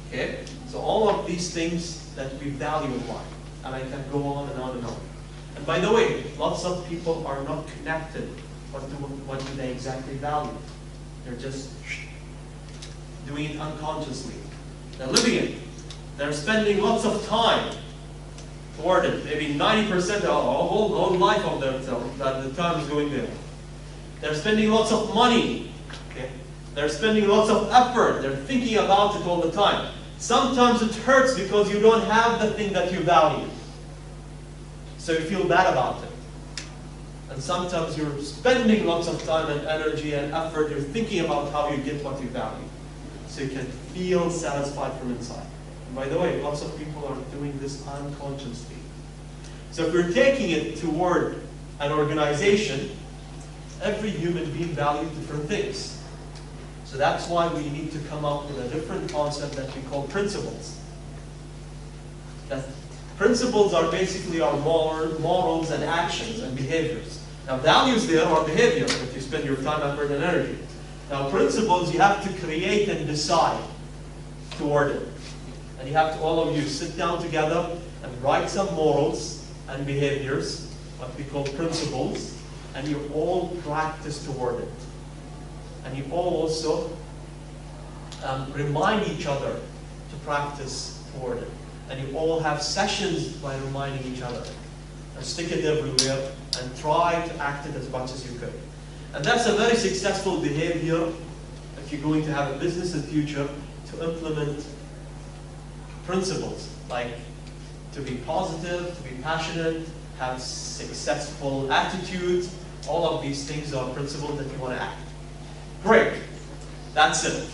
Okay? So all of these things that we value in life. And I can go on and on and on. And by the way, lots of people are not connected. What do they exactly value? They're just doing it unconsciously. They're living it. They're spending lots of time toward it. Maybe 90% of the whole life of themselves, that the time is going there. They're spending lots of money. Okay? They're spending lots of effort. They're thinking about it all the time. Sometimes it hurts because you don't have the thing that you value. So you feel bad about it. And sometimes you're spending lots of time and energy and effort. You're thinking about how you get what you value. So you can feel satisfied from inside. And by the way, lots of people are doing this unconsciously. So if we're taking it toward an organization, every human being values different things. So that's why we need to come up with a different concept that we call principles. That principles are basically our morals and actions and behaviors. Now values there are behavior if you spend your time, effort, and energy. Now principles you have to create and decide toward it. And you have to, all of you, sit down together and write some morals and behaviors, what we call principles, and you all practice toward it. And you all also remind each other to practice toward it. And you all have sessions by reminding each other. And stick it everywhere and try to act it as much as you could. And that's a very successful behavior if you're going to have a business in the future, to implement principles like to be positive, to be passionate, have successful attitude. All of these things are principles that you want to act. Great. That's it.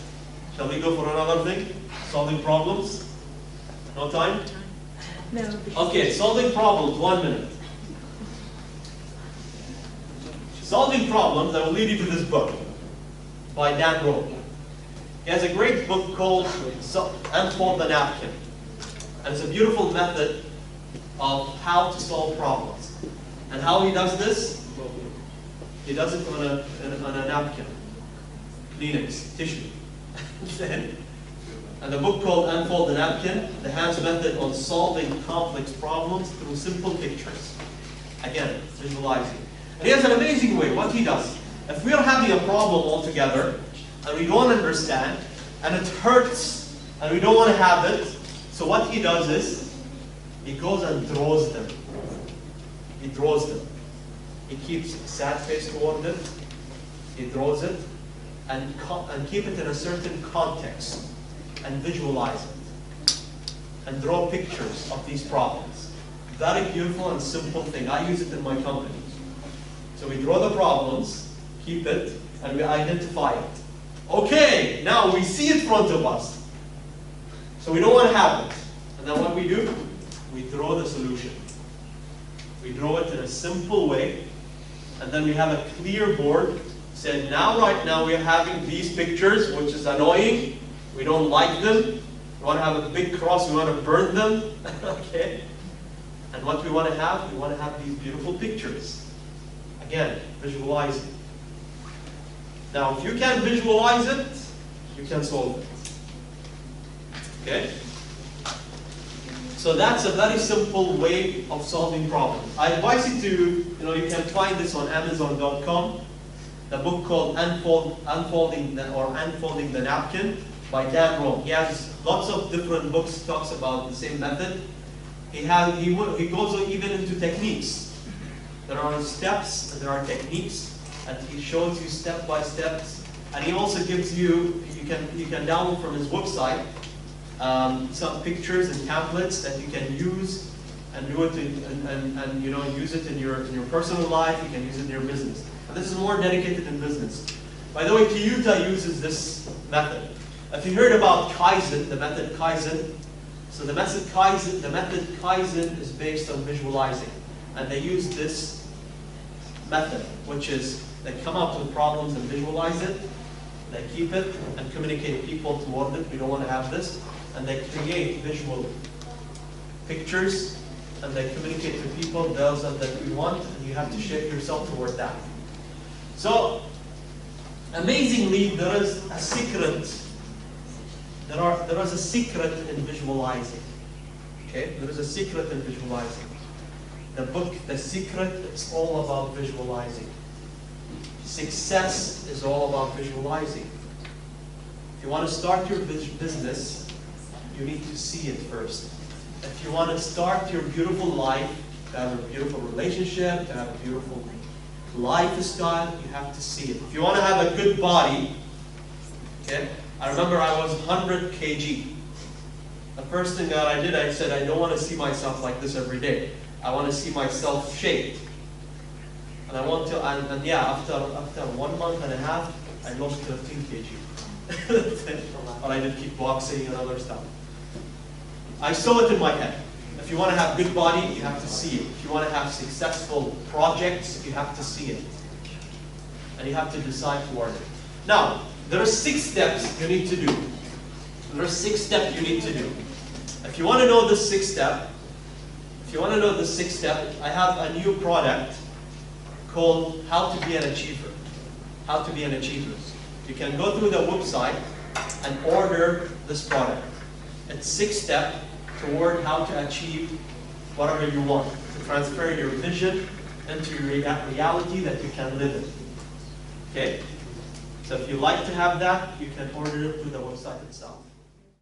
Shall we go for another thing? Solving problems? No time? No. Okay, solving problems, 1 minute. Solving problems, I will lead you to this book by Dan Rowe. He has a great book called Unfold the Napkin. And it's a beautiful method of how to solve problems. And how he does this? He does it on a napkin. Kleenex, tissue. And the book called Unfold the Napkin, the Hans method on solving complex problems through simple pictures. Again, visualizing. And he has an amazing way, what he does. If we are having a problem altogether, and we don't understand, and it hurts, and we don't want to have it, so what he does is, he goes and draws them. He draws them. He keeps a sad face toward it, he draws it, and keep it in a certain context, and visualize it. And draw pictures of these problems. Very beautiful and simple thing. I use it in my company. So we draw the problems, keep it, and we identify it. Okay, now we see it in front of us. So we don't want to have it. And then what we do? We draw the solution. We draw it in a simple way, and then we have a clear board. Said now, right now, we are having these pictures, which is annoying. We don't like them. We want to have a big cross. We want to burn them. Okay. And what we want to have? We want to have these beautiful pictures. Again, visualizing. Now, if you can visualize it, you can solve it. Okay? So that's a very simple way of solving problems. I advise you to, you can find this on Amazon.com. The book called Unfolding the Napkin by Dan Rowe. He has lots of different books, talks about the same method. He goes even into techniques. There are steps and there are techniques, and he shows you step by step. And he also gives you can download from his website some pictures and templates that you can use and do it and use it in your personal life. You can use it in your business. And this is more dedicated in business. By the way, Toyota uses this method. If you heard about Kaizen, the method Kaizen, so the method Kaizen is based on visualizing. And they use this method, which is they come up with problems and visualize it, they keep it and communicate people toward it. We don't want to have this. And they create visual pictures and they communicate to people those that we want, and you have to shape yourself toward that. So, amazingly, there is a secret. There is a secret in visualizing. Okay, there is a secret in visualizing. The book, The Secret, it's all about visualizing. Success is all about visualizing. If you want to start your business, you need to see it first. If you want to start your beautiful life, to have a beautiful relationship, to have a beautiful lifestyle, you have to see it. If you want to have a good body, okay, I remember I was 100 kg. The first thing that I did, I said, I don't want to see myself like this every day. I want to see myself shaped. And I want to, and yeah, after 1 month and a half, I lost 13 kg. But I did kickboxing and other stuff. I saw it in my head. If you want to have good body, you have to see it. If you want to have successful projects, you have to see it. And you have to decide toward it. Now, there are 6 steps you need to do. There are 6 steps you need to do. If you want to know this sixth step, I have a new product called How to Be an Achiever. How to Be an Achiever. You can go through the website and order this product. It's 6 steps toward how to achieve whatever you want, to transfer your vision into reality that you can live in. Okay? So if you like to have that, you can order it through the website itself.